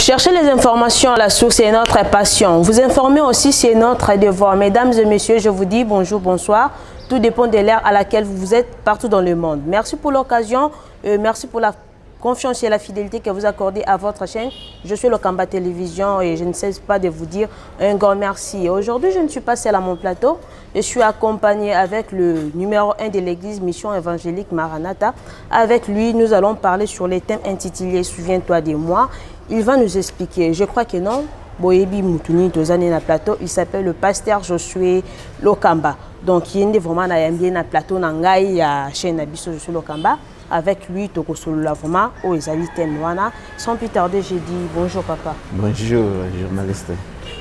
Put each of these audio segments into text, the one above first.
Chercher les informations à la source est notre passion. Vous informer aussi, c'est notre devoir. Mesdames et messieurs, je vous dis bonjour, bonsoir. Tout dépend de l'ère à laquelle vous êtes partout dans le monde. Merci pour l'occasion, merci pour la confiance et la fidélité que vous accordez à votre chaîne. Je suis Lokamba Télévision et je ne cesse pas de vous dire un grand merci. Aujourd'hui, je ne suis pas seule à mon plateau. Je suis accompagnée avec le numéro 1 de l'église Mission Évangélique Maranatha. Avec lui, nous allons parler sur les thèmes intitulés « Souviens-toi de moi ». Il va nous expliquer. Je crois que non. Boyebi Moutouni Tozane na plateau. Il s'appelle le pasteur Josué Lokamba. Donc, il y a vraiment un plateau nangai ya chaîne Abisso Josué Lokamba. Avec lui, Toko Solola vraiment, au Ezali Temwana. Sans plus tarder, j'ai dit bonjour papa. Bonjour journaliste.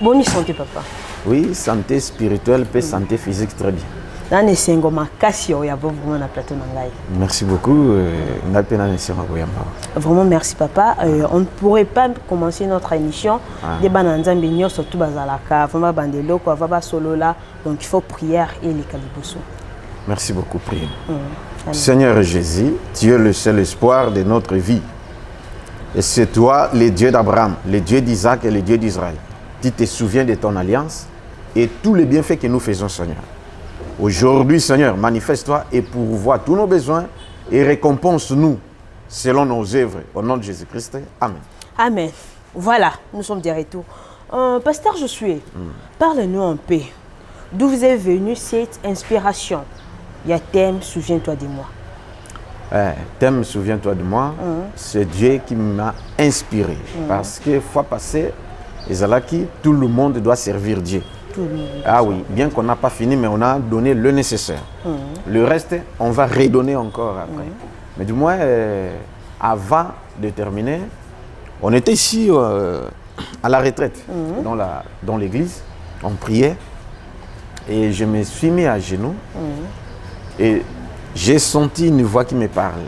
Bonne santé papa. Oui, santé spirituelle, puis santé physique très bien. Merci beaucoup. Vraiment merci papa. On ne pourrait pas commencer notre émission surtout donc il faut prière et les calibosso. Merci beaucoup, prière. Seigneur Jésus, tu es le seul espoir de notre vie. Et c'est toi, le Dieu d'Abraham, le Dieu d'Isaac et le Dieu d'Israël. Tu te souviens de ton alliance et tous les bienfaits que nous faisons, Seigneur. Aujourd'hui, Seigneur, manifeste-toi et pourvois tous nos besoins et récompense-nous selon nos œuvres. Au nom de Jésus-Christ. Amen. Amen. Voilà, nous sommes de retour. Pasteur Josué, parle-nous un peu. D'où vous est venue cette inspiration? Il y a thème, souviens-toi de moi. Thème, souviens-toi de moi, c'est Dieu qui m'a inspiré. Parce que fois passée, tout le monde doit servir Dieu. Ah oui, bien qu'on n'a pas fini, mais on a donné le nécessaire. Le reste, on va redonner encore après. Mais du moins, avant de terminer, on était ici à la retraite, dans l'église, on priait. Et je me suis mis à genoux. Et j'ai senti une voix qui me parlait.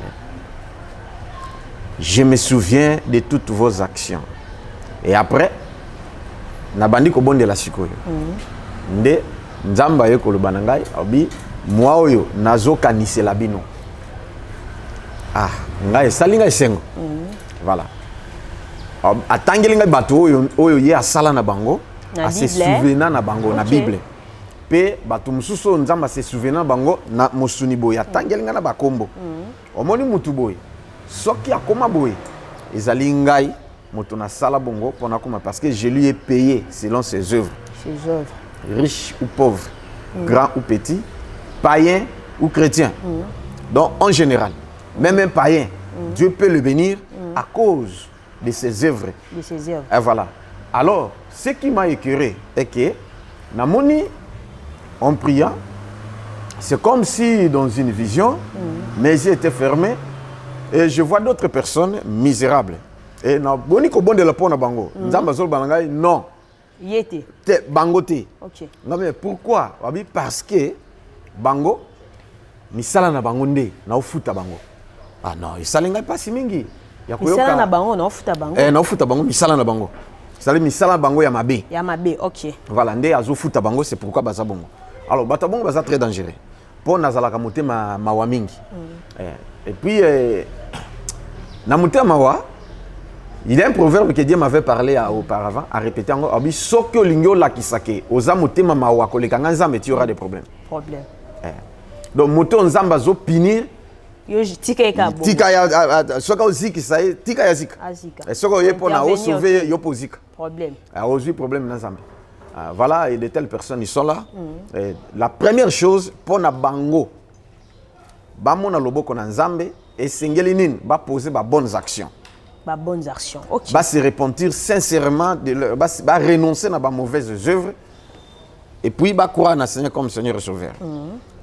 Je me souviens de toutes vos actions. Et après, nabandi ko bonde la sikoyo. Nde nzamba ye koloba na ngai abi moi oyo nazoka nisela bino. Ah, ngai salinga esengo. Voilà. Atangeli ngai bato oyo ye asala na bango, a se souvenir na bango na Bible. Pe bato mususu nzamba se souvenir bango na mosuni boya atangeli ngai na bakombo. Omoni mutu boy. Soki akoma boy. Ezali ngai moto na sala bongo pona koma parce que je lui ai payé selon ses œuvres. Ses œuvres. Riche ou pauvre, grand ou petit, païen ou chrétien. Donc en général, même un païen, Dieu peut le bénir à cause de ses œuvres. De ses œuvres. Et voilà. Alors, ce qui m'a écœuré est que Namoni, en priant, c'est comme si dans une vision, mes yeux étaient fermés et je vois d'autres personnes misérables. Et na boni ko bonde la pona bango. Nzamba zol bangai non. Yete. Te bango te. OK. Non mais pourquoi? Wabi parce que bango misala na bango nde na ofuta bango. Ah non, isala ngai pas si mingi. Ya koyoka. Misala na bango na ofuta bango. Na ofuta bango misala na bango. Isala misala bango ya mabe. Ya mabe, OK. Voilà, nde azo futa bango, c'est pourquoi baza bongo. Alors bata bongo baza très dangereux. Pour nazala ka motema mawa mingi. Et puis na motema mawa il y a un proverbe que Dieu m'avait parlé auparavant, à répéter encore. Sokyo lingyo la kisake, oza motema mawa kolekanga nzambe tu aura des problèmes. Problème. Donc moto nzamba zo pinir. Yo tika eka bon. Tika ya soka oziki saye, tika ya zika. Azika. Et soka yepo na o sauver yo pozika. Problème. Aujourd'hui problème na nzambe. Voilà, et de telles personnes ils sont là. La première chose pour na bango. Ba mona loboko na nzambe et sengeli nini ba poser ba bonnes actions. Bah, bonnes actions. Okay. Va se repentir sincèrement, va renoncer à mes mauvaises œuvres et puis va croire en Seigneur comme Seigneur et Sauveur.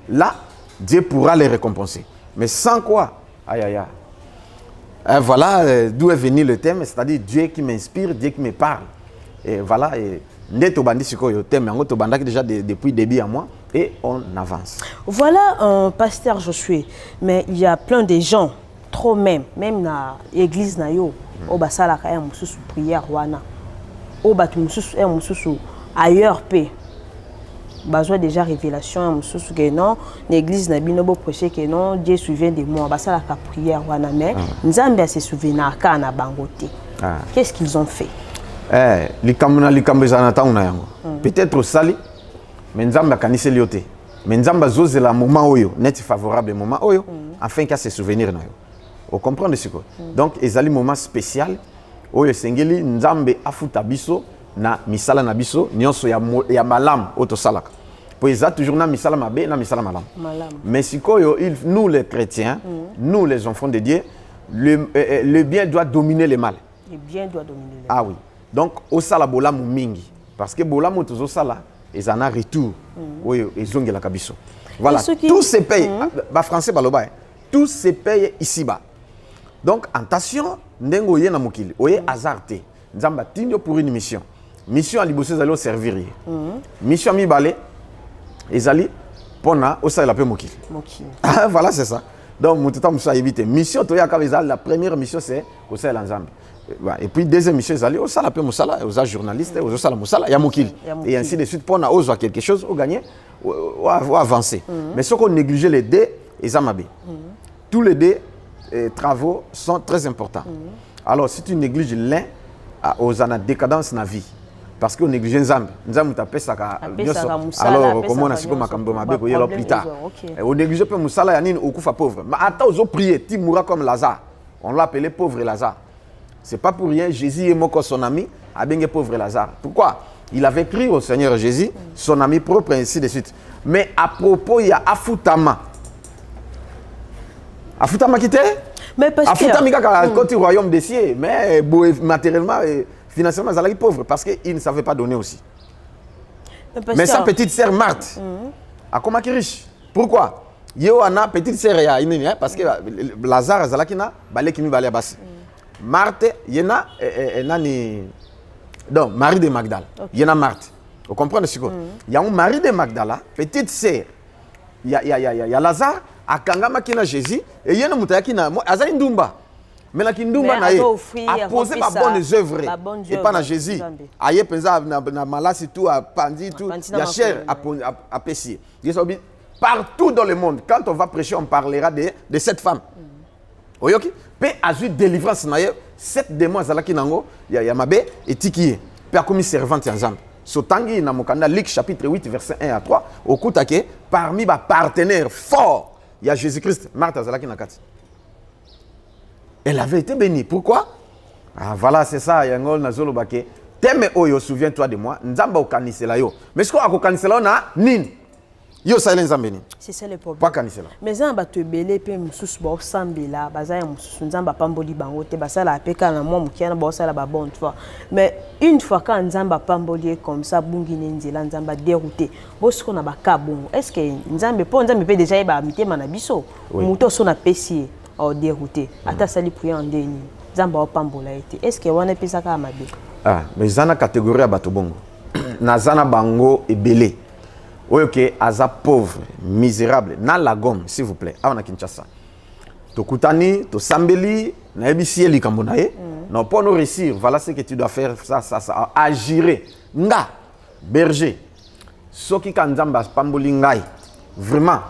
Là, Dieu pourra les récompenser. Mais sans quoi? Aïe aïe aïe. Voilà d'où est venu le thème, c'est-à-dire Dieu qui m'inspire, Dieu qui me parle. Et voilà, Neto Bandi Sikoyo thème, Neto Bandi déjà depuis début à moi et on avance. Voilà, pasteur Josué, mais il y a plein de gens. Trop même na église na yo o basala ka ya mususu prière wana o batu mususu ya mususu ailleurs pe besoin déjà révélation ya mususu que non l'église na bino bo prêcher que non Dieu souvient de moi basala ka prière wana mais nzambe se souvenir ka na bangote Qu'est-ce qu'ils ont fait? Peut-être au sali, mais Nzamba kanise liote. Mais Nzamba zose la moment oyo, net favorable moment oyo, afin qu'à se souvenir na yo. Vous comprenez ce que? Donc, ezali moment spécial oyo sengeli Nzambe afuta biso na misala na biso nyonso ya malam auto salaka. Pour ça toujours na misala mabe na misala malam. Mais sikoyo nous les chrétiens, nous les enfants de Dieu, le bien doit dominer le mal. Le bien doit dominer le mal. Ah oui. Donc au sala bolamu mingi parce que bolamu tozo sala ils en a retour. Oui, ils ont la kabiso. Voilà, tous ces pays ba français baloba, tous ces pays ici bas. Donc attention, ndengo yena mokili, oye hasardé. Nzamba tinyo pour une mission. Mission à liboso zalo servir. Mission mi balé ezali pona osa la pe mokili. Voilà, c'est ça. Donc mututa musa éviter. Mission to ya kabeza la première mission c'est osa la Nzambe. Et puis deuxième mission ezali osa la pe musala, osa journaliste, osa la musala ya mokili. Et ainsi de suite pona osa quelque chose au gagner ou avancer. Mais ce qu'on néglige les deux ezamabe. Tous les deux travaux sont très importants. Alors si tu négliges l'un, aux ana décadence na vie. Parce qu'on néglige Nzambe. Nzambe t'a pesa ka alors comment on a siko makambo mabe ko yelo plus tard. On néglige peu musala ya nini okufa pauvre. Mais attends ozo prier, ti mourra comme Lazare. On l'a appelé pauvre Lazare. C'est pas pour rien Jésus est moko son ami a bien pauvre Lazare. Pourquoi? Il avait crié au Seigneur Jésus, son ami propre ainsi de suite. Mais à propos il y a Afutama. Afutama qui était? Mais parce que Afutama côté royaume des cieux, mais matériellement financièrement, ils étaient pauvres parce qu'ils ne savaient pas donner aussi. Mais sa petite sœur Marthe, a comment qui riche? Pourquoi? Yo ana petite sœur ya parce que Lazare zalakina balé kimi balé basi. Marthe yena nani donc Marie de Magdala. Yena Marthe. Vous comprenez ce que? Il y a un Marie de Magdala, petite sœur. Il y a Lazare akangama kina Jésus et yena mutaki na azali ndumba. Mais la kindumba na ye a posé ma bonne œuvre et pas na Jésus. Aye penza na malasi tout a pandi tout, il y a cher à pessier. Partout dans le monde, quand on va prêcher, on parlera de cette femme. Oyoki, pe azu délivrance na ye, 7 démons zalaki nango, ya mabe etikiye. Pe a commis servante ensemble. Sotangi na mokanda Luc chapitre 8 verset 1 à 3, okutake parmi ba partenaires forts, il y a Jésus-Christ, Marthe zalaki na kati. Elle avait été bénie. Pourquoi? Ah voilà, c'est ça. Yangol nazolo bake. Teme oyo, souviens-toi de moi. Nzamba okanisela yo. Mais ce qu'on a okanisela na nin. Yo salen nzambeni. C'est ça le problème. Pas kanisela. Mais nzamba te belé pe mususu ba sambela, bazaya mususu nzamba pamboli bango te basala apeka na moi mukiana ba sala ba bonne foi. Mais une fois quand nzamba pamboli comme ça bungi nzela nzamba dérouté. Bosko na ba kabongo. Est-ce que nzambe po nzambe pe déjà ba mitema na biso? Muto so na pesier. Dérouté. Ata sali prier en déni. Zamba opambola été. Est-ce que wana pesa ka mabe? Ah, mais zana catégorie bato bongo. Na zana bango ebelé. Oyoke aza pauvre, misérable, na la gomme s'il vous plaît. Ah on a Kinshasa. To kutani, to sambeli, na ebisi likambo na ye. Non pour nous réussir, voilà ce que tu dois faire ça agir. Nga berger. Soki kanzamba pamboli ngai. Vraiment.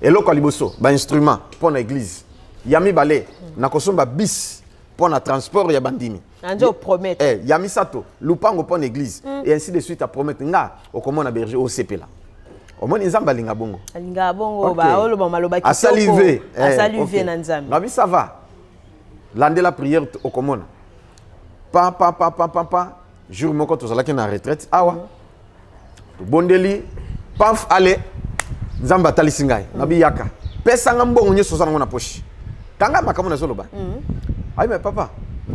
Eloko liboso, ba instrument pour l'église. Yami balé, na kosomba bis pour le transport ya bandimi. Anjo promettre. Yami sato, lupango pour l'église et ainsi de suite à promettre nga au comment na berger au CP là. Au moins nzamba linga bongo. Linga bongo ba olo ba maloba ki. Asalivé. Asalivé na nzambe. Nabi ça va. Lande la prière au comment. Pa jour moko to zalaki na retraite awa. To bondeli paf ale nzamba talisingai. Nabi yaka. Pesa ngambongo nyeso sana ngona poche. Kanga makamu na zoloba. Ayi mais papa,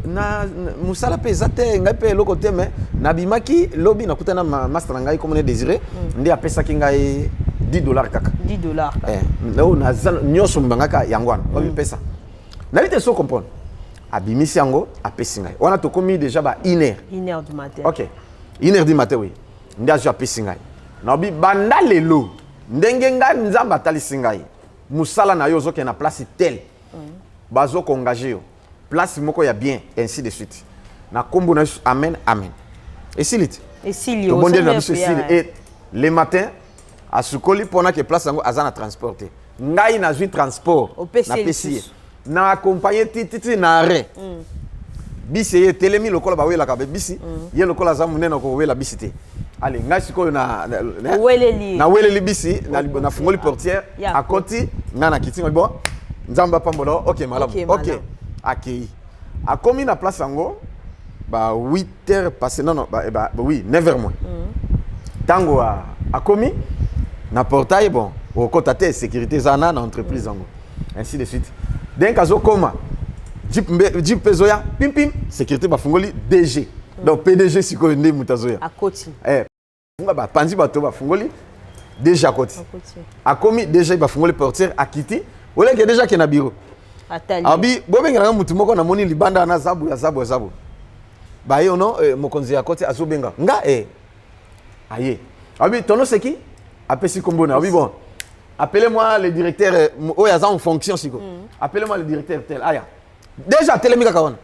na musala pesa te ngai pe loko te mais na bimaki lobi na kutana master ngai comme on désiré, ndi apesa ki ngai $10 kaka. $10. No na nyoso mbangaka yangwana, ba pesa. Na vite so comprendre. Abimisi yango apesi ngai. On a to komi déjà ba 1h du matin. OK. 1h du matin oui. Ndi ajo apesi ngai. Na bi banda lelo. Ndenge ngai nzamba talisi ngai. Musala na yo zoke na place telle. Bazo ko engagé yo. Place moko ya bien ainsi de suite. Na kombo na amen amen. Et s'il et le matin à sukoli pona que place yango azana transporter. Ngai na jui transport na PC. Na accompagner titi na arrêt. bisi ye telemi lokola ba wela ka be bisi ye lokola za munene ko wela bisi te allez ngai sikoyo na weleli bisi na fungoli portière akoti ngana kitingo bon nzamba pambolo OK malamu OK akei akomi na place yango ba 8h passé non oui 9h moins tango akomi na portail bon au côté sécurité zana na entreprise yango ainsi de suite donc azokoma Jeep Pezoya, pim pim, sécurité bafungoli DG. Donc PDG siko ndé mutazoya. Akoti. Funga ba panzi bato bafungoli DG akoti. Akomi DG bafungoli portière akiti. Ole ke déjà ke na bureau. Atali. Abi bobenga mutu moko na moni libanda na zabu ya zabu. Ba yo no mokonzi akoti azobenga. Nga aye. Abi tono seki apesi kombona. Abi bon. Appelez-moi le directeur oyaza en fonction siko. Appelez-moi le directeur tel aya. Déjà télémika kawana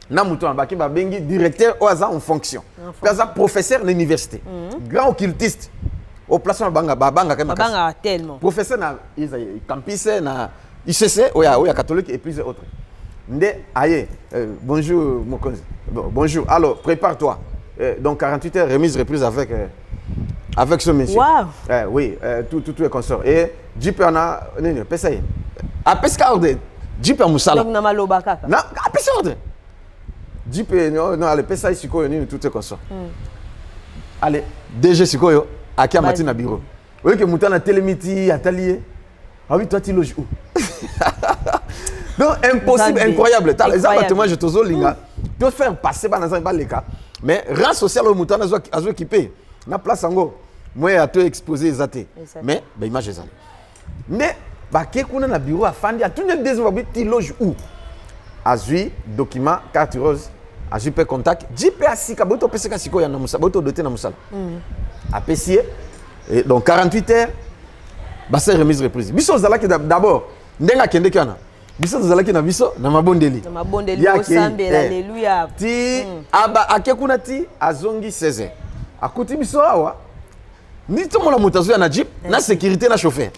na muto baki ba bengi directeur oaza en fonction plaza professeur à l'université grand occultiste au placement banga tellement professeur na campus na ICC oya catholique et plusieurs autres ndé aye bonjour mokonzi bonjour alors prépare-toi donc 48 heures remise reprise avec ce monsieur oui tout est consort et Jipana nini pesa ye a pescade Jeep à Moussala. Donc, na loba kaka. Na, apesi ordre. Jeep non, allez, pesa isiko ni tout est comme ça. Allez, DG sikoyo akia matina bureau. Oui que mutana télémiti atelier. Ah oui, toi tu loges où? Donc impossible, incroyable. Exactement, je te zolinga. Tu faire passer ba dans les cas. Mais rang social au mutana azo équipé. Na place ango. Moi à te exposer zaté. Mais ben image ça. Mais Baké kuna na bureau afandi a tout des tu loges où azui document carte rose azui pe contact jipe asika boto peseka siko ya na musa boto doté na musala apesier et donc 48 heures basa remise reprise biso zalaki d'abord ndenga kende kana biso zalaki na biso na mabondeli o sambela alléluia ti aba akekuna ti azongi 16h akuti biso awa ni to mona motazo ya na jeep na sécurité na chauffeur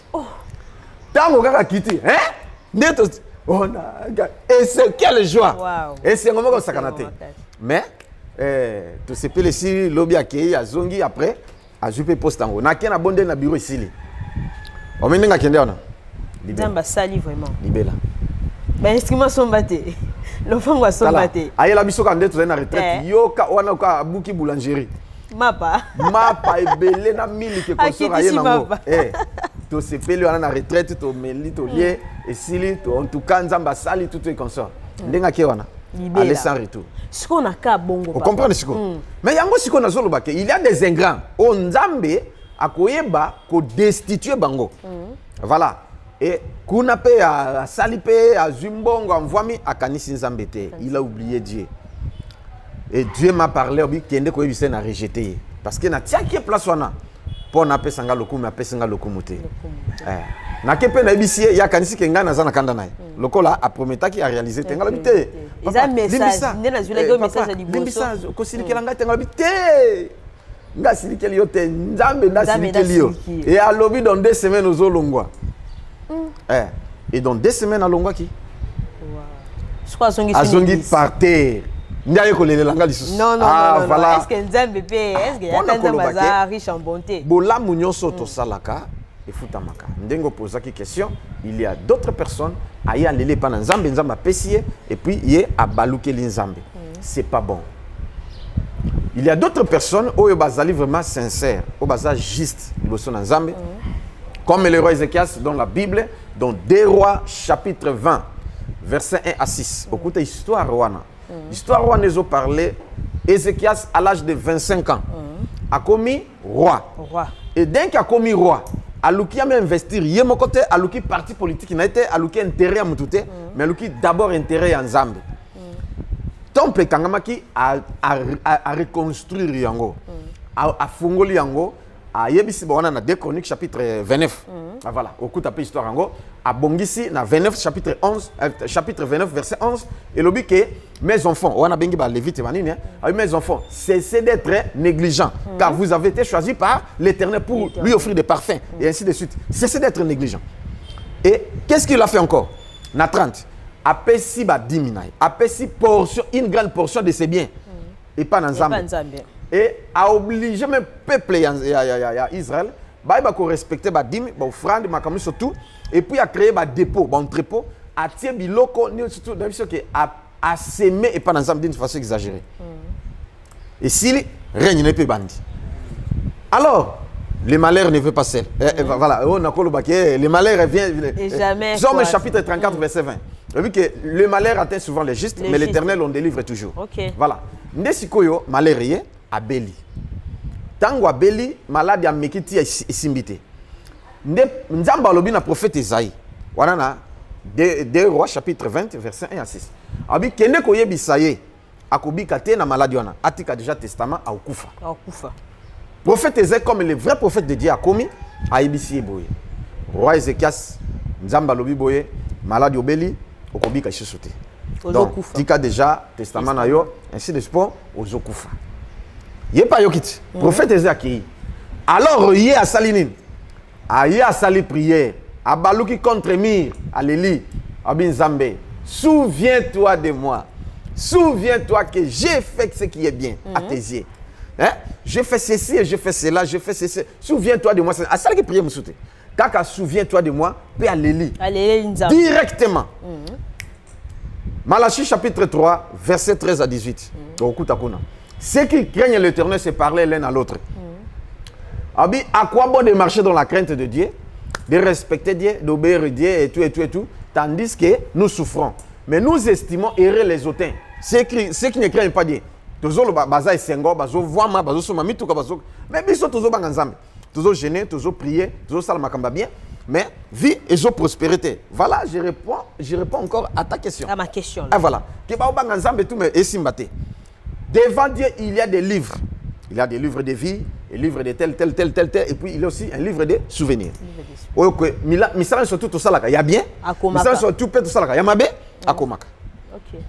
tango kaka kiti neto et c'est quelle joie et c'est comment ça sakanaté mais to sepele si lobby akei azongi après ajupe poste tango na kena bonde na bureau ici o menenga kende ona libela sali vraiment libela ben instrument sombaté l'enfant sombaté ayela biso ka ndeto na retraite yoka wana ka buki boulangerie mapa ebele na mili ke kosora ye nango to sepeli wana na retraite to meli to lié et sili to en tout cas nzamba sali tout est consort ndenga ke wana aller sans retour siko na ka bongo on comprend siko mais yango siko na zolo bake il y a des ingrats o nzambe akoyeba ko destituer bango voilà et kuna pe a sali pe a zumbongo envoimi akanisi nzambe te il a oublié Dieu et Dieu m'a parlé obi kende ko yebise na rejeter parce que na tiaki place wana pour na pesanga lokumu na pesanga lokumu te na kepe na bisie ya kanisi kenga na zana kanda naye lokola a prometaki a réaliser tenga bité eza message ndena zula go message di boso ko silikela nga tenga bité nga silikeli yo te nzambe na silikeli yo et a lobby dans 2 semaines ozolongwa et dans 2 semaines alongwa ki azongi par terre ndiaye kolelela nga lisusu non voilà est-ce que nzambe pe est-ce que yatanza baza riche en bonté bolamu nyonso tosalaka efutamaka ndengo posaki question il y a d'autres personnes aya lele pa na nzambe nzambe apesi et puis ye abalukeli nzambe c'est pas bon il y a d'autres personnes oyo bazali vraiment sincères oyo baza juste liboso na nzambe comme le roi Ézéchias dans la Bible dans 2 Rois chapitre 20 verset 1 à 6 okuta histoire wana l'histoire wana ezo parler Ézéchias à l'âge de 25 ans a commis roi et dès qu'il a commis roi aluki a même investir yé mon côté aluki parti politique n'a été aluki intérêt à mutute mais aluki d'abord intérêt à Nzambe temple kangamaki a reconstruire yango a fungoli yango a yebisi bona na 2 Chroniques chapitre 29 voilà okuta pe histoire yango a bongisi na 29 chapitre 11 chapitre 29 verset 11 et lobi que mes enfants wana bengi ba lévite banini mes enfants cessez d'être négligents car vous avez été choisis par l'Éternel pour lui offrir des parfums et ainsi de suite cessez d'être négligents et qu'est-ce qu'il a fait encore na 30 apesi ba diminaï, apesi portion, une grande portion de ses biens. Et pas dans Zambie. Et a obligé même peuple Israël, bah il respecter ba dim, ba offrande, ma comme surtout, et puis a créé ba dépôt, ba entrepôt, a tirer biloko, surtout dans ce que a s'aimer et pas dans Zambie d'une façon exagérée. Et s'il règne n'est pas bandit. Alors, le malheur ne veut pas seul. Voilà, on a le malheur vient. Et jamais. Somme chapitre 34, verset 20. Vu que le malheur atteint souvent les justes, mais l'Éternel on délivre toujours. Okay. Voilà. Ndesikoyo malheur yé abeli. Tango abeli malade ya mekiti esimbité. Nzamba lobi na prophète Isaïe. Voilà na 2 Rois chapitre 20 verset 1 à 6. Abi kende koye bisaye akobika te na malade wana. Atika déjà testament a okufa. Prophète Ézéchiel, comme le vrai prophète de Dieu a commis, a ibisi boye. Roi Ézéchias, Nzamba lobi boye, malade obeli, okobika isosote. Donc, tika déjà testament na yo, ainsi de sport, ozokufa. Yé pa yokiti. Prophète Ézéchiel. Alors yé a salinine. Aye a sali prière. Abaluki contre mir, aleli, abin Zambé. Souviens-toi de moi. Souviens-toi que j'ai fait ce qui est bien à tes yeux. Hein? Je fais ceci et je fais cela, je fais ceci. Souviens-toi de moi. À ça que prier me soute. Kaka, souviens-toi de moi, puis allez directement. Malachie chapitre 3, verset 13 à 18. Ceux qui craignent l'Éternel se parlaient l'un à l'autre. Abi, à quoi bon de marcher dans la crainte de Dieu, de respecter Dieu, d'obéir à Dieu et tout, tandis que nous souffrons. Mais nous estimons errer les hautains. Ceux qui ne craignent pas Dieu. Toujours baza esengo bazo voima bazo soma mituka bazo mais biso toujours banga nzambe toujours gêner toujours prier toujours sala makamba bien mais vie et prospérité. Voilà, je réponds encore à ta question. À ma question. Ah voilà. Que ba banga nzambe tout mais esimbate. Devant Dieu, il y a des livres. Il y a des livres de vie, des livres de tel et puis il y a aussi un livre de souvenirs. OK, misala surtout tout ça là, il y a bien. Misala surtout tout ça là, il y a mabe akomaka. OK.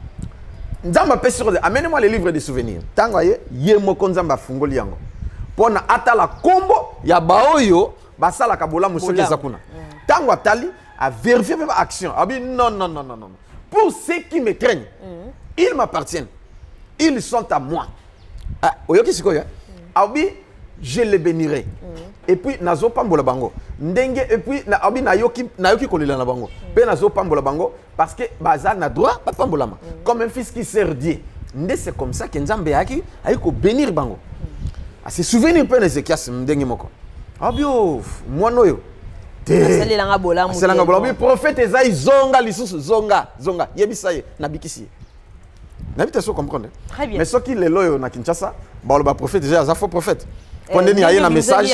Nzamba pesi sur amenez-moi les livres de souvenirs. Tango ye moko nzamba fungoli yango. Pona atala kombo ya baoyo basala kabola musoki zakuna. Tango atali a vérifier même action. Abi non. Pour ceux qui me craignent, ils m'appartiennent. Ils sont à moi. Ah, oyoki sikoyo. Abi je les bénirai. Et puis nazo pambola bango. Ndenge et puis na abi na yoki kolela na bango. Pe nazo pambola bango parce que bazar na droit pas pambolama. Comme un fils qui sert Dieu. Ndé c'est comme ça que Nzambe yaki ayiko bénir bango. À se souvenir pe Ézéchias ndenge moko. Abio moi noyo. C'est langa bola mu. C'est langa bola. Bi prophète Esaïe zonga lisusu zonga yebisaye na bikisi. N'habite so comprendre. Très bien. Mais ce qui les loyo na Kinshasa, ba prophète déjà za faux prophète. Quand il y a un message,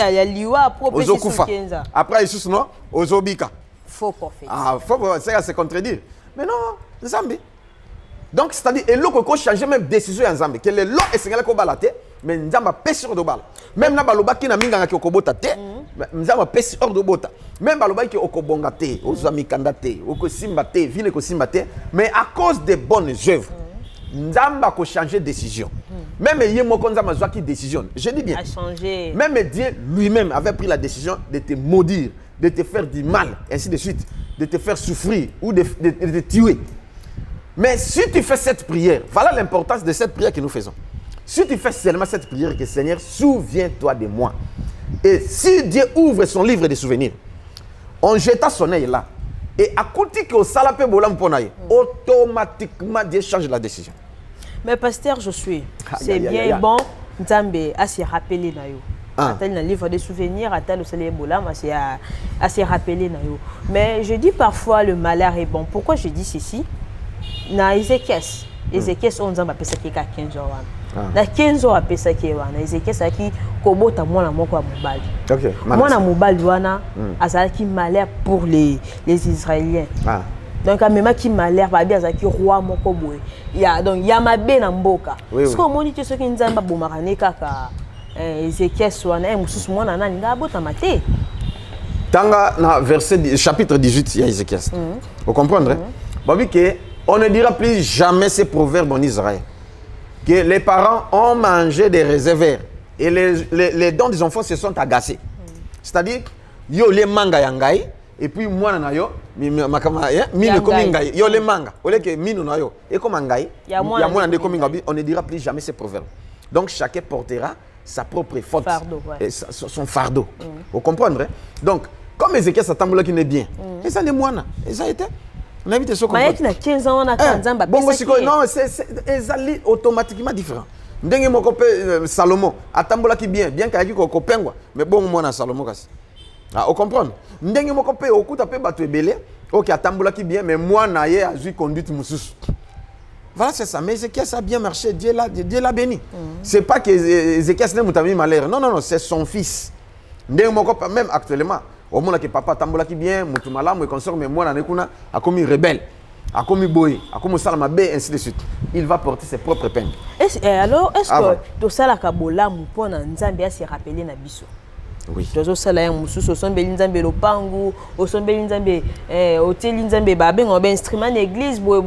après il sous non, ozobika. Faux prophète. Ah, faux prophète, ça se contredire. Mais non, Nzambe. Donc c'est-à-dire et l'eau qu'on change même décision en Zambie que le lot est signalé qu'on balate mais Nzamba pèse sur de balle. Même na baloba qui na minga ki okobota te, Nzamba pèse hors de bota. Même baloba qui okobonga te, ozami kandate, okosimba te, vile ko simba te, mais à cause des bonnes œuvres. Nzamba ko changer décision. Même Yemoko Nzamba qui décision. Je dis bien. A changé. Même Dieu lui-même avait pris la décision de te maudire, de te faire du mal, ainsi de suite, de te faire souffrir ou de te tuer. Mais si tu fais cette prière, voilà l'importance de cette prière que nous faisons. Si tu fais seulement cette prière que Seigneur, souviens-toi de moi. Et si Dieu ouvre son livre de souvenirs, on jeta son œil là. Et à côté que salape bolam ponaye, automatiquement Dieu change la décision. Mais pasteur Josué, c'est bien bon Nzambe à se rappeler na yo. Attends le livre de souvenirs, attends le soleil bolam à se rappeler na yo. Mais je dis parfois le malheur est bon. Pourquoi je dis ceci? Na Ézéchias on Nzamba pesa ki ka 15 jours. Na 15 jours pesa ki wana Ézéchias aki kobota mwana moko ya mobali. OK. Mwana mobali wana azalaki malheur pour les Israéliens. Donc même qui malheur ba bien azalaki roi moko boye. Ya donc ya mabe na mboka. Ce qu'on moni ce qui Nzamba bomaka ne kaka Ézéchias wana mususu mwana nani nga bota mate. Tanga na verset chapitre 18 ya Ézéchias. Vous comprenez? Babi que on ne dira plus jamais ces proverbes en Israël. Que les parents ont mangé des réserves et les dons des enfants se sont agacés. C'est-à-dire, yo les manga yangai, et puis moi na yo makama mino komi ngai yo le manga ole que mino na yo et comme ngai ya moi na komi ngai on ne dira plus jamais ces proverbes. Donc chacun portera sa propre faute, fardeau, ouais. son fardeau. Vous comprenez? Donc comme Ézéchiel s'attendait qui n'est bien, et ça n'est moi na, et ça a été on a vite ce comprendre. Mais il y a 15 ans on a kanzamba bon non c'est automatiquement différent. Ndenge moko pe Salomon atambola ki bien kayaki ko pengwa mais bon moi na Salomon kasi. Ah, vous comprenez? Ndenge moko pe okuta pe bato ebele OK atambola ki bien mais moi na ye azui conduite mususu. Voilà, c'est ça. Mais Ézéchiel, ça a bien marché. Dieu l'a béni. C'est pas que Ézéchiel n'est pas malheur. Non, c'est son fils. Même actuellement, au moment que papa tambola qui bien, mutumala, moi consort, mais moi, a commis rebelle, a commis boy, a commis salamabé, ainsi de suite. Il va porter ses propres peines. Alors, est-ce que tout ça, la kabola, pour Nzambia s'est rappelé na biso? Oui. Tozo sala ya mususu osombeli nzambe lopangu osombeli nzambe hôtel nzambe ba bengo ba instrument d'église boy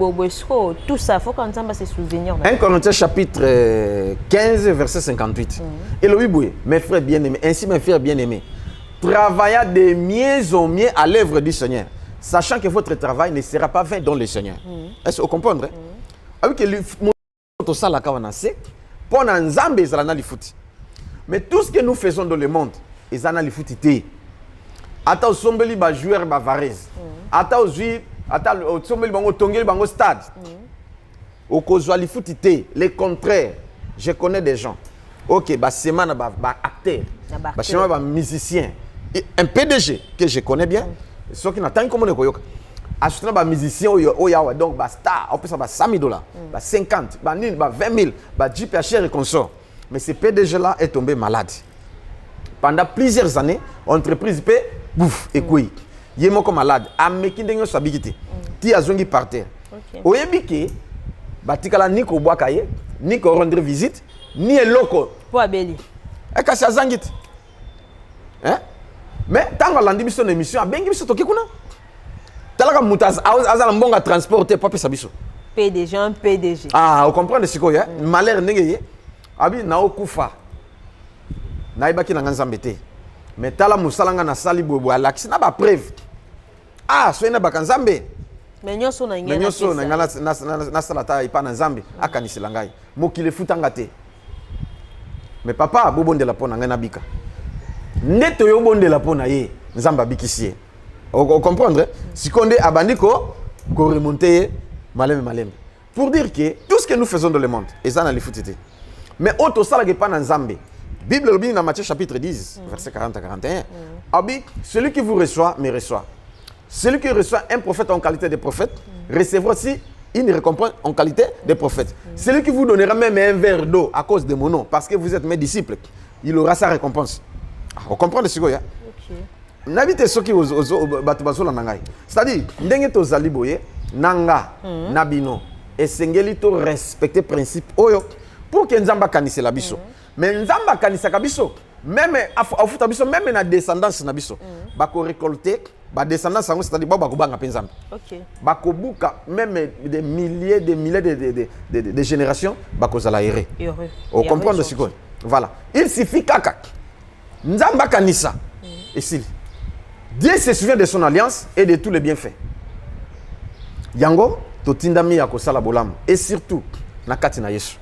tout ça faut qu'on nzamba se souvenir. 1 Corinthiens chapitre 15 verset 58. Elohim boy mes frères bien-aimés ainsi mes frères bien-aimés travaillez de mieux en mieux à l'œuvre du Seigneur sachant que votre travail ne sera pas vain dans le Seigneur. Est-ce que vous comprenez? Avec que tout ça la kawana c'est pour nzambe ezala li foot. Mais tout ce que nous faisons dans le monde ils en ont les foutités. Ata osombeli ba joueur ba Varese. Ata ozui ata osombeli bango tongeli bango stade. Okozwa li foutité, le contraire. Je connais des gens. OK, ba semana ba acteur, ba chema ba musicien, un PDG que je connais bien. Ceux qui n'attendent comme on koyoka. Acheter ba musicien oyawa donc ba star, on peut ça ba $100,000, ba 50, ba 20 000, ba Jeep HR et consort. Mais ce PDG là est tombé malade. Pendant plusieurs années, l'entreprise peut bouffe et quoi. Il est moko malade. Ameki ndenge sabikité. Ti azongi par terre. Oyebiki batikala ni ko boakaye, ni ko rendre visite, ni eloko. Po abeli. E kasi azangit. Hein? Mais tant landi biso na émission abengi biso toki kuna. Talaka mutaz azala mbonga transporter pas pesa biso. PDG un PDG. Ah, vous comprenez ce que c'est? Malheur ndenge abi na okufa. Naibaki na nzambe te mais tala musalanga na sali bobo alaksi na ba preuve ah so ina bakanzambe mais nyoso na ngana na salata ipa na nzambe akanisela ngai mokile futanga te mais papa bobondela pona ngai na bika neto yo bondela pona ye nzamba bikisi o comprendre sikonde abandiko ko remonter maleme pour dire que tout ce que nous faisons dans le monde et ça na li futité mais auto sala ke pa na nzambe Bible le dit dans Matthieu chapitre 10, verset 40 à 41. Abi, celui qui vous reçoit, me reçoit. Celui qui reçoit un prophète en qualité de prophète, recevra aussi une récompense en qualité de prophète. Celui qui vous donnera même un verre d'eau à cause de mon nom, parce que vous êtes mes disciples, il aura sa récompense. Vous comprenez ce que c'est? N'habitez ce qui c'est-à-dire, ndenge to zaliboye, nanga, nabino, et sengeli to respecter principe oyo, pour que nzamba kanise la biso. Mais nzamba kanisa kabiso même afuta biso même na descendance na biso bako récolter ba descendance sango c'est-à-dire ba kubanga penzambe. OK. Bako buka même des milliers de générations bako zala erré. On comprend ce que voilà. Il suffit kaka nzamba kanisa et si Dieu se souvient de son alliance et de tous les bienfaits. Yango totindami ya kosala bolamu et surtout na kati na Yesu.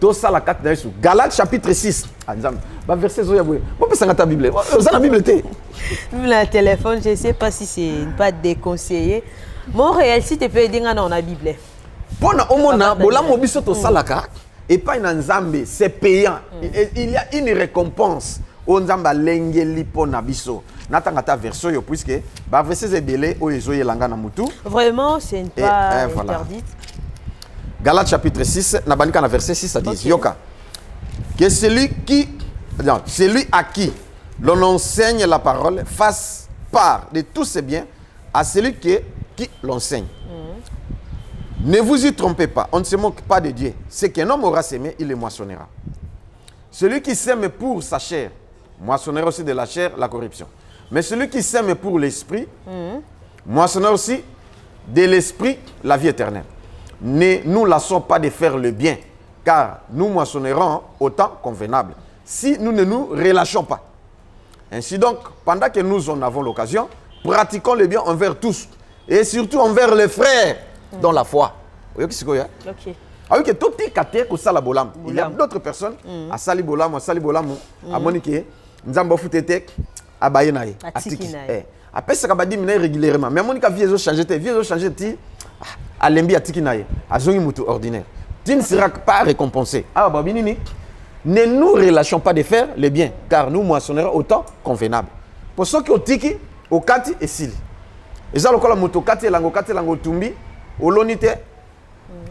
Tout ça la carte de Galates chapitre 6. Verset Zoyaboué. Vous pouvez ta Bible. Vous avez la Bible. Le téléphone, je ne sais pas si c'est pas déconseillé. Montréal, si tu peux dire dans la Bible. Pendant au moment, bola mobiso to salaka et pas une nzambe, c'est payant. Il y a une récompense. On nzamba lengeli pona biso. Natanga ta version yo puisque ba verset zebele o ezoye langa na mutu. Vraiment, c'est pas interdit. Galates chapitre 6, Nabanika na verset 6 à 10. Okay. Yoka. Que celui à qui l'on enseigne la parole fasse part de tous ses biens à celui qui l'enseigne. Ne vous y trompez pas, on ne se moque pas de Dieu. Ce qu'un homme aura sémé, il le moissonnera. Celui qui sème pour sa chair, moissonnera aussi de la chair la corruption. Mais celui qui sème pour l'esprit, moissonnera aussi de l'esprit la vie éternelle. Ne nous lassons pas de faire le bien, car nous moissonnerons au temps convenable, si nous ne nous relâchons pas. Ainsi donc, pendant que nous en avons l'occasion, pratiquons le bien envers tous. Et surtout envers les frères dans la foi. Vous voyez ce que c'est? Ok. Ah oui, que tout est caté que ça la bolam. Il y a d'autres personnes à sali bolam, à Monique, Nzambo futete, à Bayenaï, à Tiki. Après ça va dire régulièrement. Mais Monique vient changer, à Lembi à Tiki naï, à Zongi Moutou ordinaire. Tu ne seras pas récompensé. Ah babinini, ne nous relâchons pas de faire le bien, car nous moissonnerons autant convenable. Pour ceux qui ont Tiki, au Kati et Sili. Et ça le cola Moutou Kati lango tumbi, au lonite.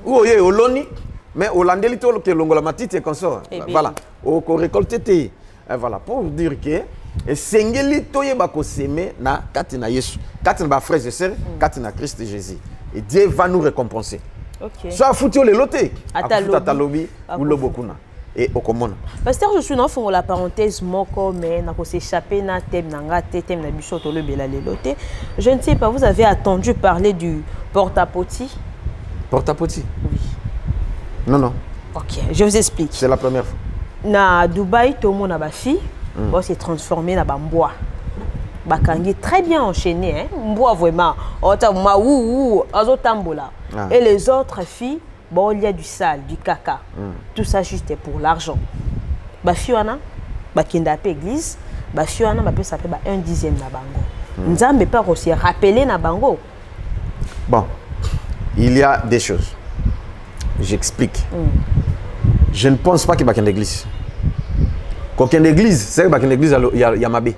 Ou au loni, mais au landélito que l'ongola matite et consort. Voilà. Au récolté té. Voilà. Pour dire que et sengeli toye bako seme na katina Yesu. Katina ba frères et sœurs, katina Christ Jésus. Et Dieu va nous récompenser. OK. Soit foutu le loté. Atalobi ou lobokuna. Et okomona. Pasteur, je suis dans la parenthèse moko mais na ko s'échapper na thème na ngate thème na biso to le bela le loté. Je ne sais pas, vous avez entendu parler du porte-à-poti? Porte-à-poti? Oui. Non. Ok, je vous explique. C'est la première fois. Na Dubaï, tout le monde a ma fille. Bon, s'est transformé dans bambois. Bakangi très bien enchaîné, hein. Mboa vraiment. Et les autres filles, bon, il y a du sale, du caca. Tout ça juste pour l'argent. Ba fiona, ba kindape église, ba fiona, ba peut s'appeler 1/10 na bango. Nzambe pas aussi rappeler na bango. Bon. Il y a des choses. J'explique. Je ne pense pas qu'il y ait une église. Quand il y a une église, c'est qu'il y a une église, il y a Mabé.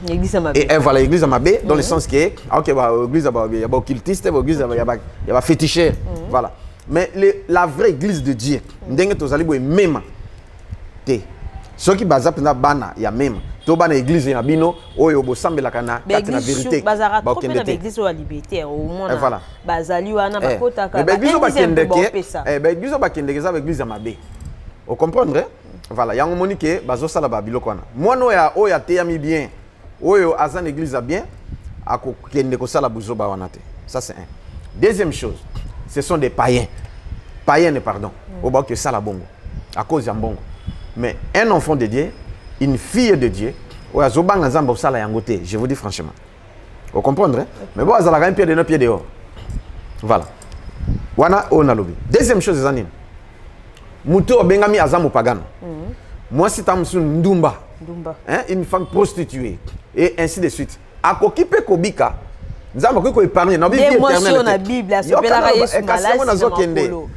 L'église à Mabé. Et voilà, l'église à Mabé, dans le sens que, ok, l'église, il y a des occultistes, l'église, il y a des féticheurs. Voilà. Mais la vraie église de Dieu, même. Ceux qui basent sur bana, il y a même. Tout bana église ya bino oyo bosambela kana kati na vérité ba kende église o liberté au monde voilà bazali wana bakota ka ba église ba kende ke ba église ba kende ke za ba église ya mabe o comprendre voilà yango monique bazo sala ba biloko wana mwana ya oya te ya mi bien oyo azan église a bien ako kende ko sala buzo ba wana te ça c'est un. Deuxième chose, ce sont des païens pardon au ba que sala bongo à cause ya bongo. Mais un enfant de Dieu, une fille de Dieu, je vous dis franchement. Vous comprenez? Mais bon, vous avez un pied de nos pieds dehors. Voilà. Deuxième chose, Mouto Bengami Azam Pagan. Moi, c'est Ndumba. Une femme prostituée. Et ainsi de suite. À Kokipe Kobika, nous avons épargné. Nous avons la Bible.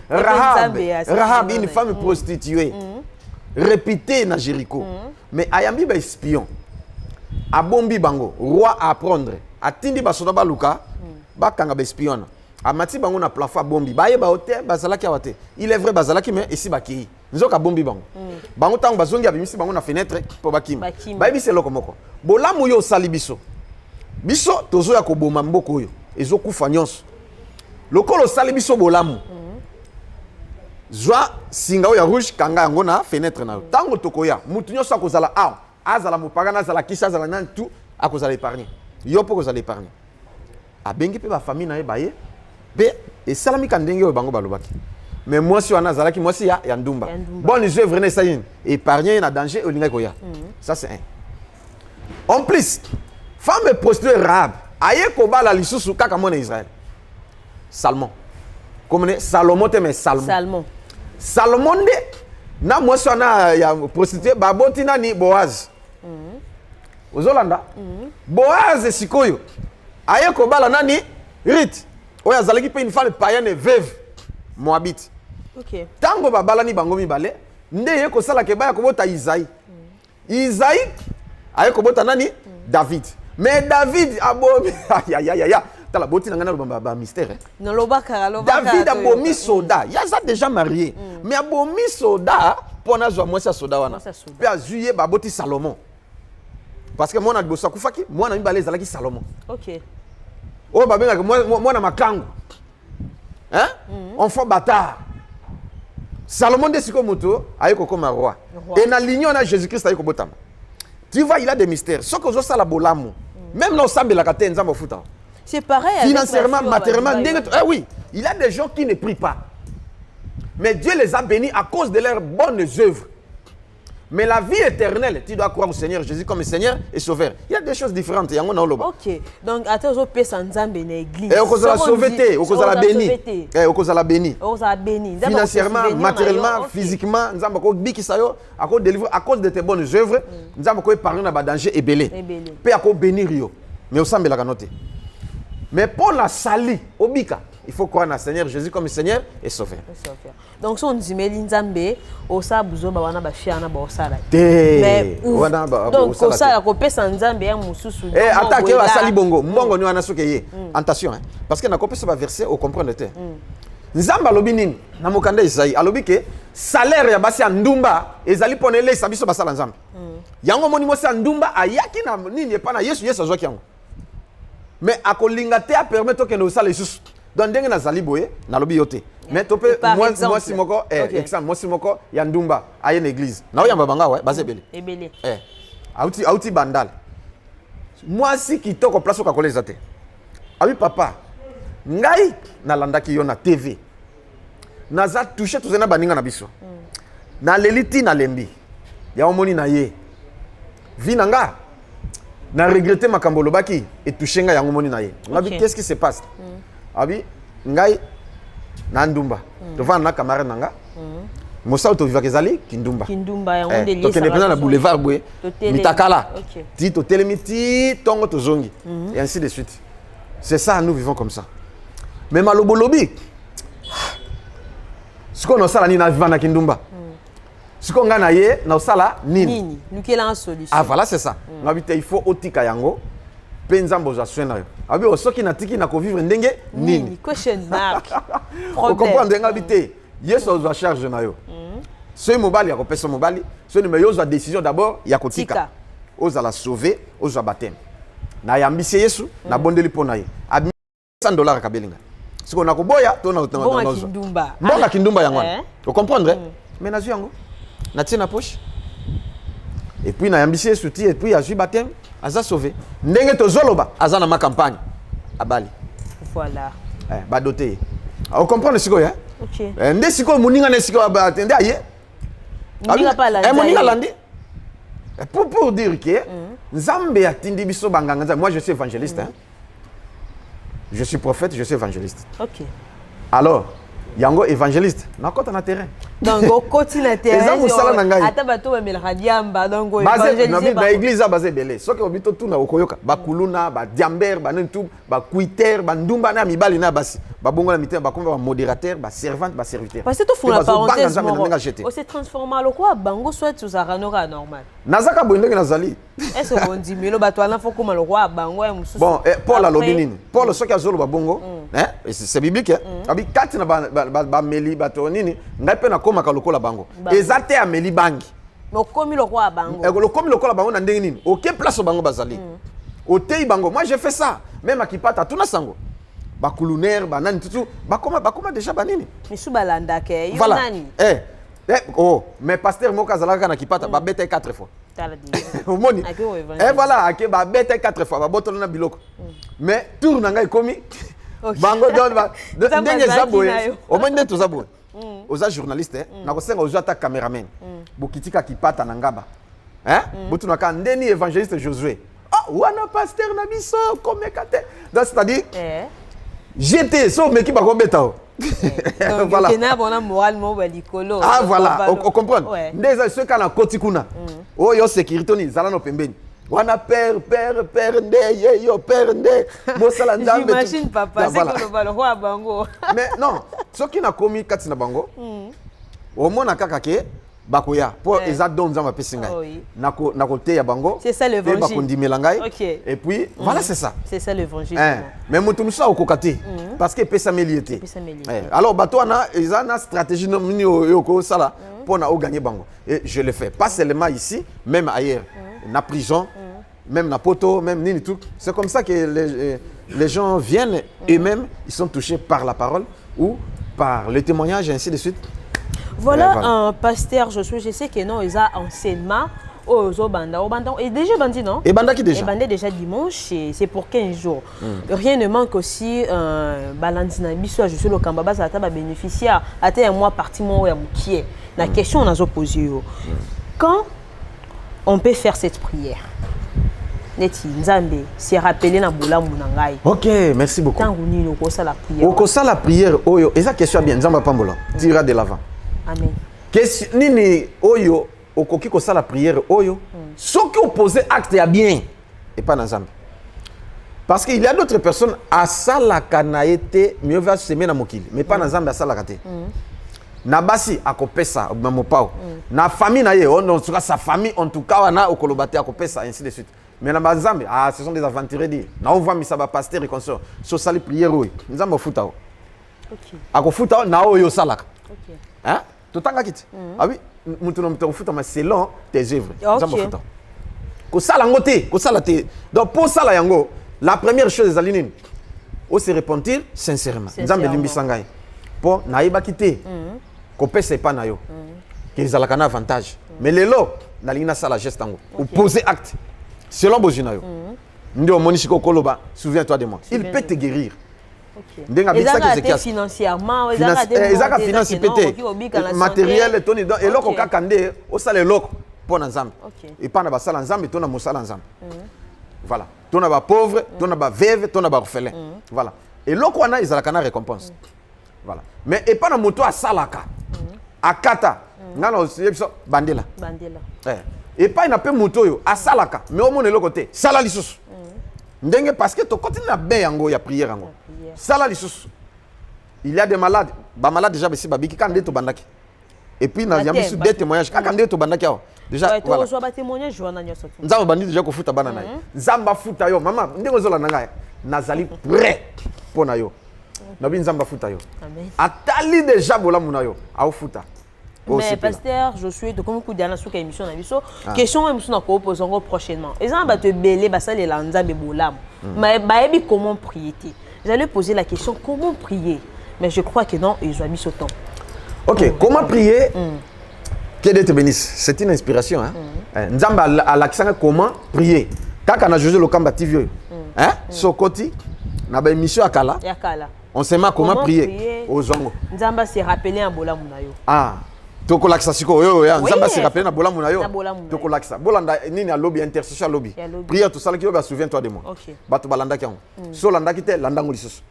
Rahab, une femme prostituée. Répété na Jéricho. Mais ayambi ba espion. A bombi bango, roi à apprendre. A tindi ba soda ba luka, ba kanga ba espion. A mati bango na plafond bombi. Ba ye ba hotel, ba zalaki awate. Il est vrai ba zalaki mais ici ba ki. Nzoka bombi bango. Bango tango ba zongi abimisi bango na fenêtre po ba kim. Ba yebi loko moko. Bolamu yo sali biso. Biso tozo ya koboma mboko yo. Ezo kufa nyonso. Lokolo sali biso bolamu. Zwa singa ya rouge kanga yango na fenêtre na tango tokoya mutu nyoso akozala azala mopagana azala kisa azala nan tout akozala épargner yo po kozala épargner abengi pe ba famille na ye baye be et salami kandenge o bango balobaki mais moi si wana azalaki moi si ya ndumba bonne œuvre ne sayin épargner na danger olinga koya ça c'est un. En plus femme prostituée Rahab aye ko bala lisusu kaka mona Israël Salmon comme Salomon te mais Salomon de na moi so na ya prostituée baboti nani Boaz ozolanda Boaz sikoyo aye ko bala nani Ruth oya zalaki pe une femme païenne veuve moabite. OK. Tango babala ni bango mibale nde ye ko sala ke ba ko bota Isaïe aye ko bota nani David mais David abomi ya la beauté n'a pas mystère. David a bomi soda. Il y a ça déjà marié. Mais a bomi soda pour na moi ça soda wana. Puis a juillet ba boti Salomon. Parce que moi na bossa kufaki, moi na mi balé zalaki Salomon. OK. Oh ba benga moi na makango. Hein? Enfant bâtard. Salomon de siko moto ayeko comme roi. Et na ligne on a Jésus-Christ ayeko botama. Tu vois, il a des mystères. Ce que ça la bolamu. Même non sambe la kate nzambo futa. C'est pareil. Financièrement, matériellement, oui, il y a des gens qui ne prient pas. Mais Dieu les a bénis à cause de leurs bonnes œuvres. Mais la vie éternelle, tu dois croire au Seigneur Jésus comme Seigneur et Sauveur. Il y a des choses différentes. Il y a un ok. Donc, à toi, tu sans Nzambe dans l'église. Et au cause de la sauveté, au cause de la béni. Au cause de la béni. Financièrement, matériellement, physiquement, Nzambe ko biki sayo, à cause de tes bonnes œuvres, Nzambe ko épargner na danger et belé. Pe à ko bénir yo. Mais au sambe la kanote. Mais pour la sali, au bika, il faut croire dans Seigneur Jésus comme Seigneur et Sauveur. Donc, si on dit que Nzambe, on sait que vous avez des filles qui mais donc, on sait que vous avez Nzambe, vous avez attaqué à Sali Bongo. Mbongo, nous avons attention, parce que nous avons ce verset, on comprend le texte. Nzambe alobi nini na mokanda Isaïe alobi ke salaire ya basi ya ndumba ezali ponele sabiso basala Nzambe. Yango moni mosi ya ndumba ayaki na nini epa na Yesu azwaki yango. Mais akolinga te a permettre que nous sala lisusu. Donc ndenge na zali boye na lobi yote. Mais topé moi simoko exemple moi simoko ya ndumba aye na église. Na oyamba banga ouais base ebele. Ebele. Auti bandal. Moi si kitoko place ka koleza te. Ah oui papa. Ngai na landaki yo na TV. Naza touché tous na baninga na biso. Na leliti na lembi. Ya omoni na ye. Vinanga. Na regretté makambo lobaki et touché nga ya omoni na ye. Ngabi qu'est-ce qui se passe? Abi ngai na ndumba. Devant na camarade nanga. Mosa auto vivaka ezali kindumba. Kindumba ya onde lié. Donc on est na boulevard boye. Mitakala. Ti to telemiti tongo to zongi et ainsi de suite. C'est ça, nous vivons comme ça. Mais malobolobi, ce qu'on a sala ni na vivant na kindumba. Ce qu'on a na ye na sala nini. Nous quelle en solution. Ah voilà c'est ça. Il faut otika yango. Penzambo za swena yo. Abi osoki na tiki na ko vivre ndenge nini. Question mark. Vous comprenez ngabité. Yesu ozo charge na yo. Ce mobali ya ko pesa mobali, ce numéro ozo décision d'abord ya ko tika. Ozo la sauver, ozo baptême. Na yambisi Yesu na bondeli pona ye. $100 kabelinga. Ce qu'on a koboya to na kindumba. Mbonga kindumba yango. Vous comprenez? Mais na yango. Na tina poche. Et puis na yambisi Yesu ti et puis a ju baptême, aza sauvé. Ndenge to zoloba, aza na ma campagne. Abali. Voilà. Ba doté. Vous comprenez ce que hein? OK. Ndé siko muninga ne siko ba atende aye. Muninga pas la. Muninga landi. Pour dire que Nzambe atindi biso banganga. Moi je suis évangéliste hein. Je suis prophète, je suis évangéliste. OK. Alors, yango évangéliste, na kota na terrain. Donc au côté na terrain. Ezango sala na ngai. Ata bato ba mel radiamba donc évangéliser ba église a basé belé. Soki obito tuna okoyoka, ba kuluna, ba diamber, ba nentu, ba kuiter, ba ndumba na mibali na basi. Ba bongo na mitem, ba komba ba modérateur, ba servante, ba serviteur. Parce que tu fous la parenthèse. On s'est transformé le quoi bango soit sous aranora normal. Nazaka boindenge nazali. Est-ce qu'on dit mais le bato ala faut comme le roi bango et mususu. Bon, Paul a lobinini. Paul soki azolo ba bongo, hein? C'est biblique hein. Abi kati na ba meli bato nini, ngai pe na koma ka lokola bango. Ezate ameli bangi. Mais komi le roi bango. Le komi lokola bango na ndenge nini? OK place bango bazali. Otei bango. Moi j'ai fait ça. Même à Kipata tuna sango. Ba kuluner, ba nani tutu, ba koma déjà ba nini? Misu balanda ke yo voilà. Nani. Oh, mais pasteur moka zalaka na Kipata ba bête 4 fois. Omoni. Et voilà, ake ba bête 4 fois, ba botolo na biloko. Mais tour na ngai komi. Bango don ba ndenge zaboye. Omoni ndeto zaboye. Oza journaliste na ko senga oza ta cameraman. Bokitika Kipata na ngaba. Hein? Botu na ka ndeni évangéliste Josué. Ah, wana pasteur na biso komekate. Donc c'est-à-dire j'étais so meki ba ko beta. Voilà. Ah voilà, on comprend. Ndeza ceux kana kotikuna. Oh yo sécurité ni zala no pembeni. Wana père nde yo père nde mosala nzambe. J'imagine papa c'est que le roi bango. Mais non, ceux qui na komi kati na bango. Au moins na kaka ke bakoya pour eza don nzamba pesinga. Na côté ya bango. C'est ça l'évangile. Ba kondimela ngai. OK. Et puis voilà c'est ça. C'est ça l'évangile. Mais mutu musa okokate parce que pesa meliete. Alors bato na eza na stratégie no mini yoko sala pour na gagner bango. Et je le fais pas seulement ici, même ailleurs. Na prison, même na poto, même nini tout. C'est comme ça que les gens viennent eux-mêmes, ils sont touchés par la parole ou par le témoignage et ainsi de suite. Voilà, pasteur je sais que non, ils ont enseignement aux Obanda. Et déjà bandi non? Et banda qui déjà? Et bandé déjà dimanche, c'est pour 15 jours. Rien ne manque aussi balandina biso je suis le kambaba ça ta bénéficiaire. Até un mois parti moi qui est. La question on a posé quand on peut faire cette prière. Neti Nzambe s'est rappelé na bolamu na ngai. OK, merci beaucoup. Tangu nini okosa la prière. Okosa la prière oyo, eza question bien Nzamba pambola. Tira de l'avant. Amen. Question nini oyo okoki kosa la prière oyo, ceux qui opposent acte ya bien et pas Nzambe. Parce qu'il y a d'autres personnes à salaka na été mieux va semer na mokili, mais pas Nzambe à salaka te. Na basi akopesa mamopao. Na famille na ye, en tout cas sa famille en tout cas wana okolobate akopesa ainsi de suite. Mais na Nzambe, ah ce sont des aventuriers dit. Na on voit misaba pasteur et consort. So sali prière oyo. Nzambe futa o. OK. Akofuta na oyo salaka. OK. Hein? Totanga kiti. Ah oui, mutu no mutu futa ma selon tes œuvres. Nzambe futa. Ko sala ngote, ko sala te. Donc pour sala yango, la première chose des alinine, on se repentir sincèrement. Nzambe limbisa ngai. Po na yeba kité. Ko pesa pa na yo. Que zalaka na avantage. Mais lelo na lina sala geste yango. Opposer acte. Selon Bojinayo. Ndio monishiko koloba, souviens-toi de moi. Il peut te guérir. OK. Ndenga bisa que c'est financièrement, ezaka finance pété. Matériel toni donc eloko kakande o sala eloko pour Nzambe. Et pas na basala Nzambe tona mosala Nzambe. Voilà. Tona ba pauvre, tona ba veuve, tona ba orphelin. Voilà. Et loko wana ezalaka na récompense. Voilà. Mais et pas na moto a salaka. Akata. Ngana osebiso bandela. Bandela. Et pas na pe moto yo a salaka. Mais au monde le côté sala lisusu. Ndenge parce que to continue na ben yango ya prière yango. Sala lisusu. Il y a des malades, ba malade déjà besi babiki quand to bandaki. Et puis na yambi sur des témoignages quand to bandaki awo. Déjà voilà. Tu reçois témoignage joana nyoso. Nzamba bandi déjà ko futa bana na. Nzamba futa yo mama ndenge zola na ngai. Nazali prêt pour na yo. Na bi nzamba futa yo. Amen. Atali déjà bolamu na yo. Au futa. Mais pasteur, je suis de comme coup d'ana sous émission na biso. Question émission na ko poser prochainement. Exemple ba te belé ba ça les Nzambe bolam. Mais ba ebi comment prier. J'allais poser la question comment prier. Mais je crois que non, ils ont mis ce temps. OK, comment prier? Que Dieu te bénisse. C'est une inspiration hein. Nzamba à l'accent comment prier. Quand on a José Lokamba TV hein? Sokoti na ba émission akala. Yakala. On sait comment prier aux zongo. Nzamba s'est rappelé en bolamu na yo. Ah. Toko laksa siko yo ya Nzamba s'est rappelé na bolamu na yo. Toko laksa. Bolanda nini a lobby intercession lobby. Prière tout ça qui va souviens-toi de moi. Bato balanda kiango. So landa kite landa ngolisus.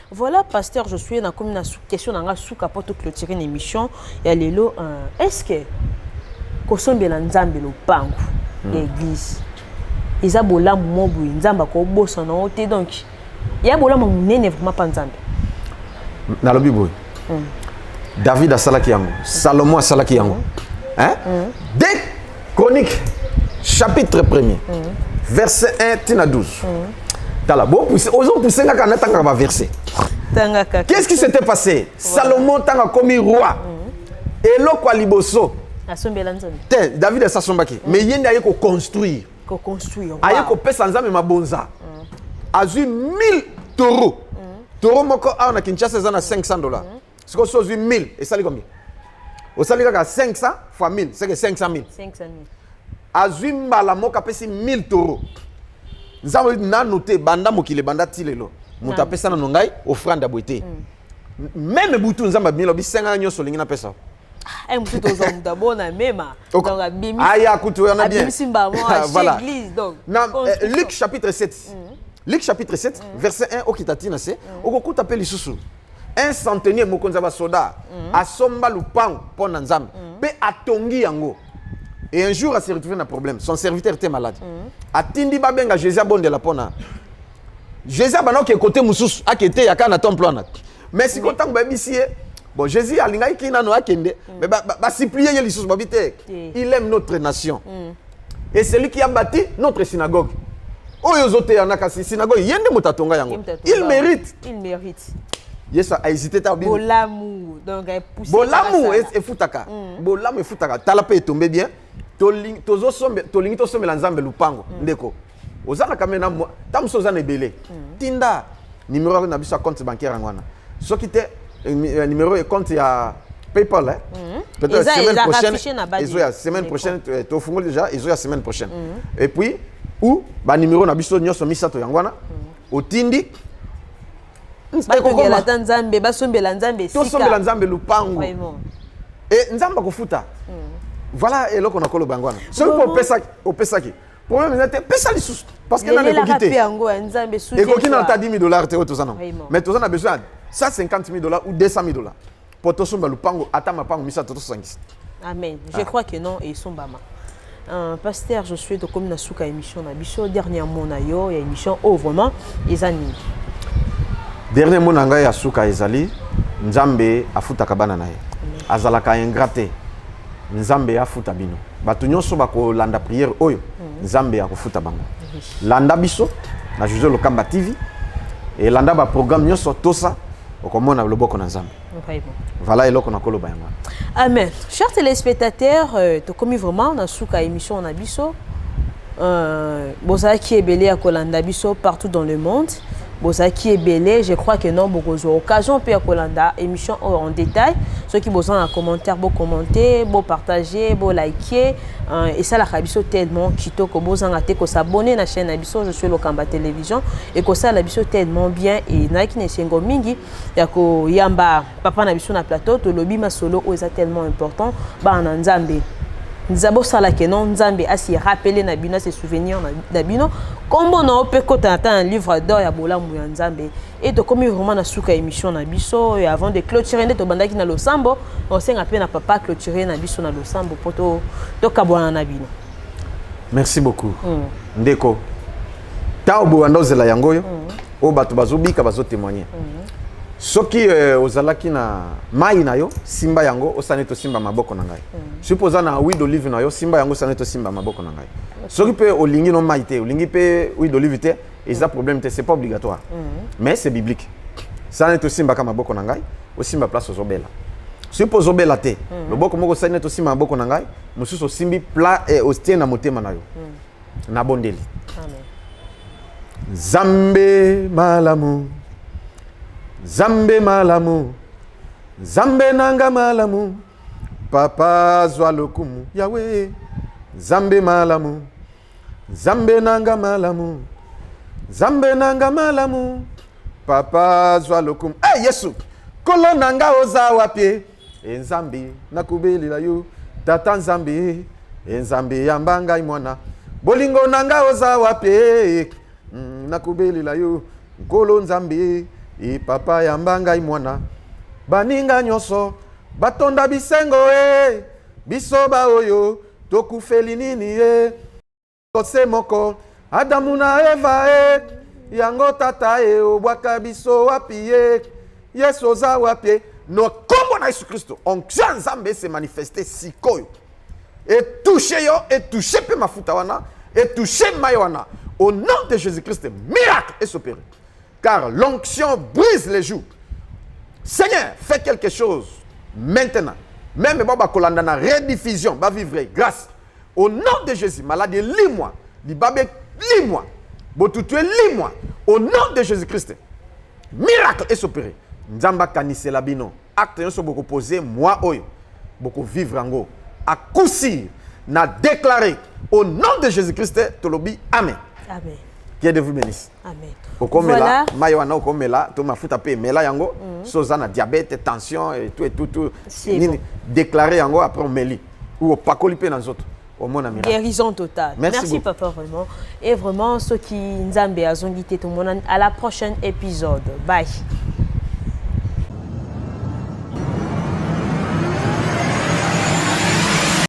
Voilà, pasteur, je suis dans une question dans la sous capot clôturer une émission. Il y a lelo est-ce que kosombe la Nzambe lo pangu l'église. Ils a bola mobu Nzamba ko bossa na oté donc. Il y a bola munene vraiment pas Nzambe. Na lobi boy. David a salaki yango, Salomon a salaki yango. Hein? Dès Chroniques chapitre 1er. Verset 1 tina 12. Qu'est-ce qui s'était passé? Salomon tanga commis roi. Et l'oko liboso. David est sasombaki. Mais il y a ko construire. Aye ko pesa nzambe mabonza. Azu 1000 taureaux. Taureau moko a na Kinshasa za na $500. Ce que soit 1000 et ça li combien? Au sali ka 500 fois 1000, c'est que 500 000. 500 000. Azu mbala moko pesi 1000 taureaux. Nous avons noté banda mokile banda tilelo. Muta pesa na nongai offrande à boité. Même boutou nous avons bien lobi 5 ans nyonso lingi na pesa. Eh mutu to zo mudabona mema. Donc abimi. Aya kutu yana bien. Simba moi église donc. Luc chapitre 7. Luc chapitre 7 verset 1 okitatina c'est okokuta pe lisusu. Un centenier mokonza ba soda asomba lupango pona nzambe pe atongi yango. Et un jour, il s'est retrouvé dans un problème. Son serviteur était malade. Atindi babenga Jésus bonde la pona. Jésus bano ke côté mususu akete yakana ton plan. Mais si content ba bisie bon Jésus alinga ikina no akende mais ba supplier ye lisusu babite. Il aime notre nation. Et c'est lui qui a bâti notre synagogue. Oyo zote yanaka synagogue yende mutatonga yango. Il mérite. Il mérite. Yes, a hésité ta bien. Bolamu donc a poussé. Bolamu et futaka. Bolamu et futaka. Talape est tombé bien. Tozo sombe tolingi to sombe la nzambe lupango ndeko. Ozaka kamena tamsoza na belé. Tinda numéro na biso compte bancaire ngwana. Soki te numéro et compte ya PayPal hein. Peut-être semaine prochaine. Semaine prochaine to fungo déjà ils ont la semaine prochaine. Et puis ou ba numéro na biso nyoso misato yangwana. Otindi Bakola Nzambe basombela Nzambe sika. To sombela Nzambe lupango. Et Nzamba ko futa. Voilà, et là qu'on a collé au bangwana. C'est pour Pesaki. Problème, c'est Pesa les sous. Parce que là, on a quitté. Et quand on a 10 000 $, mais on a besoin de 150 000 $ ou 200 000 $. Pour tout ça, le pango, attends, ma pango, misa, tout ça. Amen. Je crois que non, et son bama. Pasteur, je suis de comme na souka émission na biso dernièrement na yo et émission oh vraiment ezani. Dernièrement na nga ya souka ezali Nzambe afuta kabana na ye. Azalaka ingraté. Nzambe afuta bino. Batu nyonso bako landa prière oyo. Nzambe akofuta bango. Landa biso na José Lokamba TV et landa ba programme nyonso tosa okomona loboko na Nzambe. Voilà eloko na koloba yango. Amen. Chers téléspectateurs, to komi vraiment na souka émission na biso. Bozaki ebele ya kolanda biso partout dans le monde. Bozaki ebele, je crois que non bokozo occasion pe ya kolanda émission en détail. Ceux qui besoin un commentaire, beau commenter, beau partager, beau liker et ça la biso tellement kitoko besoin até ko s'abonner na chaîne biso je suis Lokamba télévision et ko ça la biso tellement bien et na ki ne sengo mingi ya ko yamba papa na biso na plateau to lobi masolo o est tellement important ba na Nzambe. Nzabo sala ke non Nzambe asi rappeler na bino ses souvenirs na bino kombo na ope ko tata un livre d'or ya bolambu ya Nzambe et to komi vraiment na suka émission na biso et avant de clôturer to bandaki na losambo on senga pe na papa clôturer na biso na losambo poto to kabwana na bino. Merci beaucoup. Ndeko ta obo andozela yangoyo o bato bazobika bazo témoigner. Soki ozalaki na mai na yo simba yango osaneto simba maboko na ngai. Supposa na huile d'olive na yo simba yango osaneto simba maboko na ngai. Soki pe olingi no mai te, olingi pe huile d'olive te, et ça problème te, c'est pas obligatoire. Mais c'est biblique. Saneto simba kama maboko na ngai, o simba place ozobela. Supposa ozobela te, loboko moko saneto simba maboko na ngai, mususu simbi pla et ostie na motema na yo. Na bondeli. Amen. Zambe malamu. Zambe malamu, Zambe nanga malamu, Papa zwa lokumu, Yahweh, Zambe malamu, Zambe nanga malamu, Zambe nanga malamu, Papa zwa lokumu. Hey Yesu, kolo nanga oza wapie, Nzambe nakubeli la yo, Tata Nzambe, Nzambe yambanga imwana, bolingo nanga oza wapie, nakubeli la yo, kolo Nzambe. E papa yambanga imwana baninga nyonso batonda bisengo bisoba oyo tokufeli nini kose moko Adamu na Eva yango tata obwaka biso wapi Yesu oza wapi no kombo na Yesu Kristo onction Nzambe se manifester sikoyo et toucher yo et toucher pe mafuta wana et toucher mayo wana au nom de Jésus-Christ miracle est opéré. Car l'onction brise les joues. Seigneur, fais quelque chose maintenant. Même Baba Kolanda na rediffusion, va vivre grâce. Au nom de Jésus, maladie, lis-moi. Libabé, lis-moi. Botutué, lis-moi. Au nom de Jésus-Christ. Miracle est opéré. Nzamba kanise labino. Acte yon so boko posé, moi oyo. Boko vivre ango. À coup sûr, n'a déclaré. Au nom de Jésus-Christ, tolobi, Amen. Amen. Qui est de vous bénisse. Amen. Okomela, mayoana okomela, to mafuta pe mela yango, sozana diabète, tension et tout. Nini déclarer yango après on meli ou opakoli pe dans autres. Au monde amiral. Guérison totale. Merci papa vraiment et vraiment ceux qui Nzambe azongité tout le monde à la prochaine épisode. Bye.